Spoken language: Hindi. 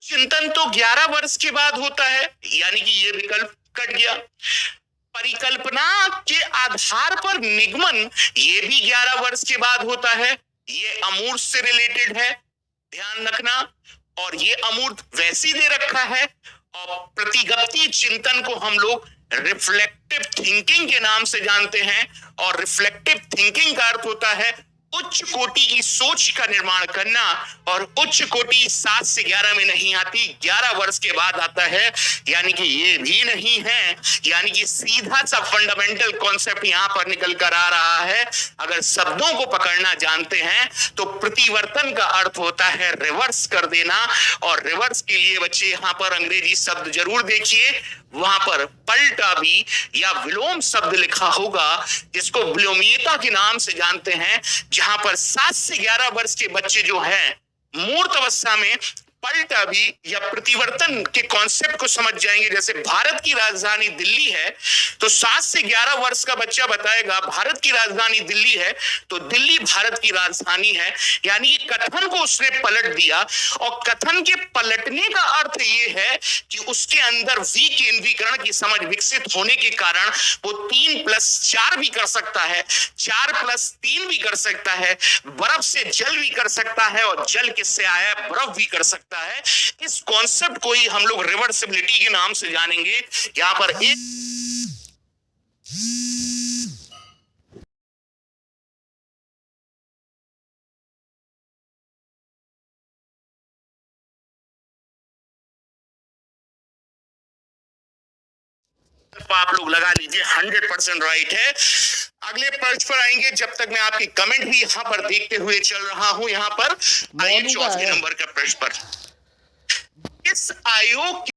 चिंतन तो 11 वर्ष के बाद होता है, यानी कि ये विकल्प कट गया। परिकल्पना के आधार पर निगमन ये भी 11 वर्ष के बाद होता है, ये अमूर्त से रिलेटेड है, ध्यान रखना। और ये अमूर्त वैसी दे रखा है। और प्रतिगप्ति चिंतन को हम लोग रिफ्लेक्टिव थिंकिंग के नाम से जानते हैं। और रिफ्लेक्टिव थिंकिंग का अर्थ होता है उच्च कोटि की सोच का निर्माण करना। और उच्च कोटि 7 से 11 में नहीं आती, 11 वर्ष के बाद आता है, यानी कि ये भी नहीं है। यानी कि सीधा सा फंडामेंटल कॉन्सेप्ट यहां पर निकल कर आ रहा है। अगर शब्दों को पकड़ना जानते हैं तो प्रतिवर्तन का अर्थ होता है रिवर्स कर देना। और रिवर्स के लिए बच्चे यहां पर अंग्रेजी शब्द जरूर देखिए, वहां पर पलटा भी या विलोम शब्द लिखा होगा, जिसको विलोमीयता के नाम से जानते हैं। जहां पर 7 से 11 वर्ष के बच्चे जो हैं मूर्त अवस्था में पलटा भी या प्रतिवर्तन के कॉन्सेप्ट को समझ जाएंगे। जैसे भारत की राजधानी दिल्ली है, तो 7 से 11 वर्ष का बच्चा बताएगा भारत की राजधानी दिल्ली है, तो दिल्ली भारत की राजधानी है। यानी कि कथन को उसने पलट दिया। और कथन के पलटने का अर्थ यह है कि उसके अंदर विकेंद्रीकरण की समझ विकसित होने के कारण वो 3+4 भी कर सकता है, 4+3 भी कर सकता है, बर्फ से जल भी कर सकता है, और जल किससे आया है, बर्फ भी कर सकता है। इस कॉन्सेप्ट को ही हम लोग रिवर्सिबिलिटी के नाम से जानेंगे। यहां पर एक आप लोग लगा लीजिए, 100% राइट है। अगले प्रश्न पर आएंगे, जब तक मैं आपकी कमेंट भी यहां पर देखते हुए चल रहा हूं। यहां पर आइए 4वें नंबर का प्रश्न पर, इस आयोग